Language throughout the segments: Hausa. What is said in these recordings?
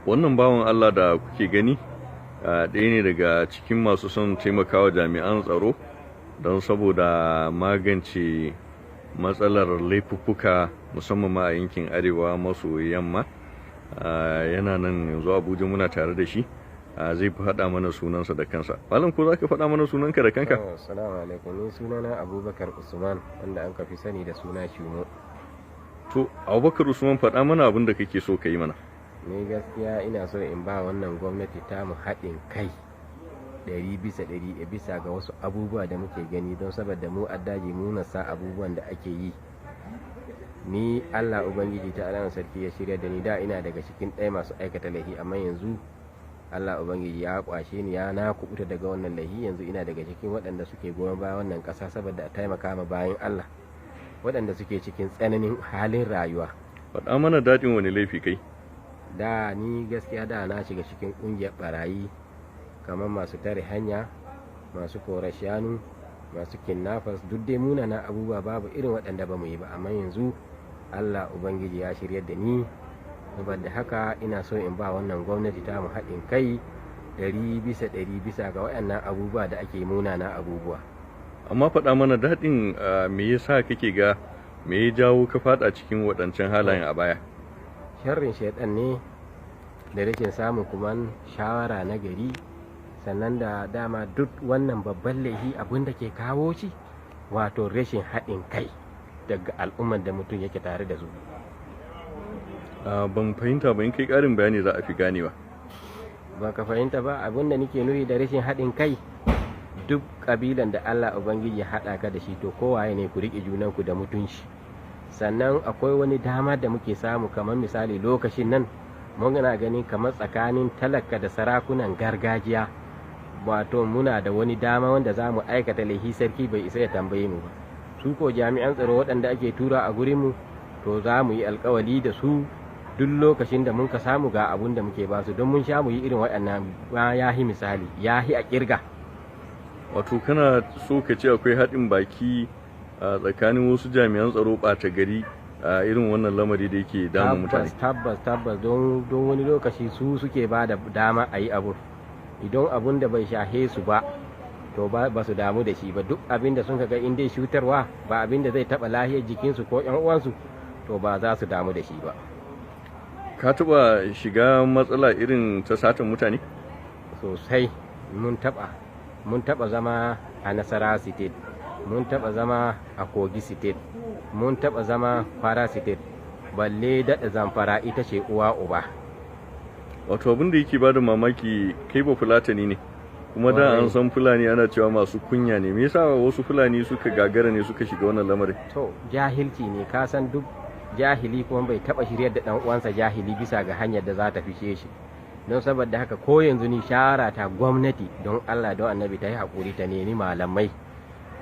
Wannan bawan Allah da kuke gani ɗaya ne daga cikin masu son taimakawa jami'an tsaro don saboda magance matsalar laifuffuka musamman ma a yankin arewa maso yamma. Yana nan yanzu Abuja, muna tare da shi, zai faɗa mana sunansa da kansa. Malam, ko za ka faɗa mana sunanka da kanka? Assalamu alaikum, ni sunana Abubakar Usman, wanda an kafi sani da suna Shumo. To Abubakar Usman, faɗa mana abin da kake so ka yi mana. Ni gaskiya ina so in ba wannan gwamnati tamu haɗin kai 100% bisa ga wasu abubuwa da muke gani, don saboda mu addaji mu sa abubuwan da ake yi. Ni Allah Ubangiji ta alamun sarki ya shirya da ni, da ina daga cikin ɗaya masu aikata laifi, amma yanzu Allah Ubangiji ya kwashe ni, ya na kubuta daga wannan laifi. Yanzu ina daga cikin waɗanda suke goyon bayan wannan ƙasa saboda a taimaka ma bayan Allah waɗanda suke cikin tsananin halin rayuwa. Faɗa mana daɗin wani laifi kai? Da ni gaskiya da na shiga cikin ƙungiyar barayi, kamar masu tare hanya, masu kora shanu, masu kidnappers, duk dai munana abubuwa babu irin waɗanda ba mu yi ba. Amma yanzu Allah Ubangiji ya shirya da ni, saboda haka ina so in ba wannan gwamnati ta mu haɗin kai 100% bisa ga waɗannan abubuwa da ake munana abubuwa. Amma faɗa mana daɗin me yasa kake ga me ya jawo ka faɗa cikin waɗancan halayen a baya? Sharrin shaiɗan ne da rashin samun kuma shawara na gari, sannan da dama duk wannan babban laifi abin da ke kawo shi wato rashin haɗin kai daga al'ummar da mutum yake tare da su. Ban fahimta ba, in kai ƙarin bayani za a fi ganewa. Ba ka fahimta ba, abin da nake nufi da rashin haɗin kai, duk ƙabilan da Allah Ubangiji ya haɗa ka da shi, to kowaye ne ku riƙe junanku da mutunci. Sannan akwai wani dama da muke samu, kamar misali lokacin nan muna ganin kamar tsakanin talaka da sarakunan gargajiya, wato muna da wani dama wanda za mu aikata laifi sarki bai isa ya tambaye mu ba. Su ko jami'an tsaro waɗanda ake tura a gurinmu, to za mu yi alkawali da su duk lokacin da mun ka samu ga abun da muke basu, don mun sha mu yi irin waɗannan ba ya hi misali ya hi a kirga. Wato kana so ka ce akwai haɗin baki a tsakanin wasu jami'an tsaro ɓata gari a irin wannan lamari da yake damun mutane? Tabbas don wani lokaci su suke ba da dama a yi abu. Idan abun da bai shahe su ba, to ba su damu da shi ba. Duk abin da sun ga in dai shutarwa ba abin da zai taɓa lahiyar jikinsu ko ƴan uwansu, to ba za su damu da shi ba. Ka taɓa shiga matsala irin ta satan mutane? Sosai, mun taɓa zama a Nasarawa State, mun taɓa zama a Kogi State, mun taɓa zama Kwara State, balle daɗa Zamfara ita ce uwa uba. Wato abin da yake ba da mamaki, kai ba Fulatani ne, kuma da an san Fulani ana cewa masu kunya ne, me yasa wasu Fulani suka gagara ne suka shiga wannan lamarin? To jahilci ne, ka san duk jahili kuma bai taɓa shiryar da ɗan uwansa jahili bisa ga hanyar da za ta fishe shi. Don saboda haka ko yanzu ni shawara ta gwamnati don Allah don Annabi ta yi haƙuri, ta nemi malamai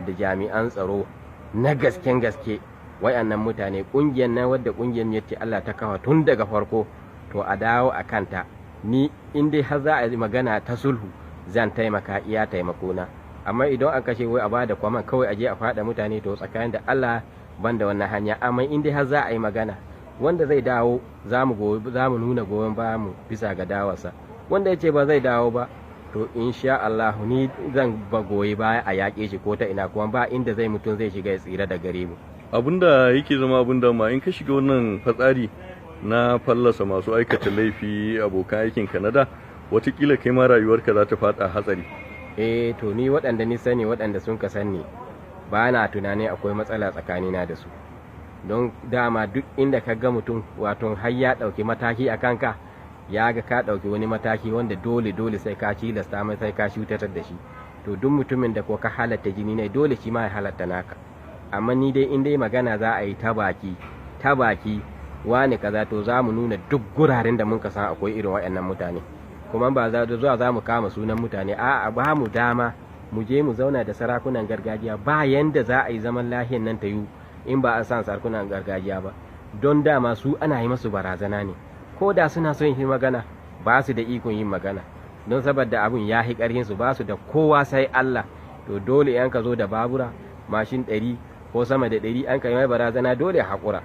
da jami'an tsaro na gasken gaske wayannan mutane. Ƙungiyar na wadda ƙungiyar yace Allah ta kawo tun daga farko, to a dawo a kanta. Ni in dai har za a yi magana ta sulhu, zan taimaka iya taimakona. Amma idan an kashe wai a bada kwaman kawai a je a faɗa mutane, to tsakanin da Allah ban da wannan hanya. Amma in dai har za a yi magana, wanda zai dawo za mu nuna goyon bayan mu bisa ga dawarsa. Wanda ya ce ba zai dawo ba, to insha Allah ni zan ba goyi baya a yaƙe shi ko ta ina, kuma ba inda zai mutum zai shiga ya tsira da gare mu. Abinda yake zama abin da ma in ka shiga wannan fatsari na fallasa masu aikata laifi abokan aikin Kanada, watakila kai ma rayuwarka za ta faɗa hatsari. To ni waɗanda ni sani, waɗanda sun ka sani, ba na tunani akwai matsala tsakanina da su. Don dama duk inda ka ga mutum wato har ya ɗauki mataki a kanka, ya ga ka ɗauki wani mataki wanda dole sai ka cilasta mai, sai ka shutar da shi. To duk mutumin da ko ka halatta jini ne, dole shi ma ya halatta naka. Amma ni dai in dai magana za a yi ta baki wani kaza, to za mu nuna duk guraren da mun ka san akwai irin waɗannan mutane, kuma ba za mu kama sunan mutane. A'a, ba mu dama mu je mu zauna da sarakunan gargajiya, ba yanda za a yi zaman lahiyan nan ta yi in ba a san sarakunan gargajiya ba. Don dama su ana yi masu barazana ne, ko da suna son yin magana ba su da ikon yin magana, don saboda abun ya hi ƙarhin su, ba su da kowa sai Allah. To dole yan ka zo da babura mashin 100 ko sama da 100 an kai mai barazana, dole haƙura.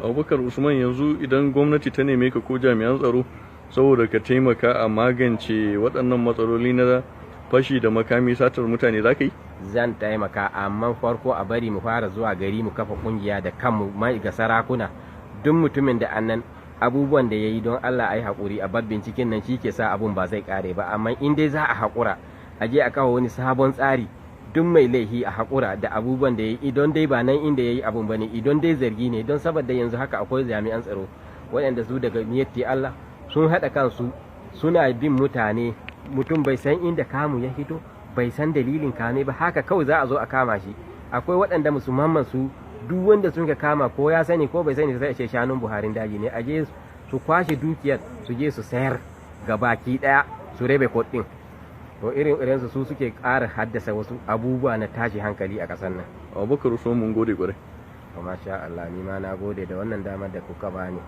Abubakar Usman, yanzu idan gwamnati ta neme ka ko jami'an tsaro saboda ka taimaka a magance waɗannan matsaloli na fashi da makami satar mutane za ka yi? Zan taimaka, amma farko a bari mu fara zuwa gari mu kafa kungiya da kanmu mai ga sarakuna. Duk mutumin da annan abubuwan da ya yi don Allah a yi haƙuri a babbin cikin nan shi ke sa abun ba zai ƙare ba, amma in dai za a haƙura a je a kawo wani sabon tsari, duk mai laifi a haƙura da abubuwan da ya yi idan dai ba nan inda ya yi abun ba ne, idan dai zargi ne, don saboda yanzu haka akwai jami'an tsaro waɗanda su daga miyatti Allah sun haɗa kansu suna bin mutane, mutum bai san inda kamu ya fito, bai san dalilin kame ba, haka kawai za a zo a kama shi. Akwai waɗanda musamman su duk wanda sun ka kama ko ya sani ko bai sani sai ce shanun Buharin daji ne, a je su kwashe dukiyar su je su sayar ga baki ɗaya su rabe kuɗin. To irin su suke ƙara haddasa wasu abubuwa na tashi hankali a ƙasar nan. Abubakar Usman mun gode kwarai. Masha Allah, ni ma na gode da wannan damar da kuka bani.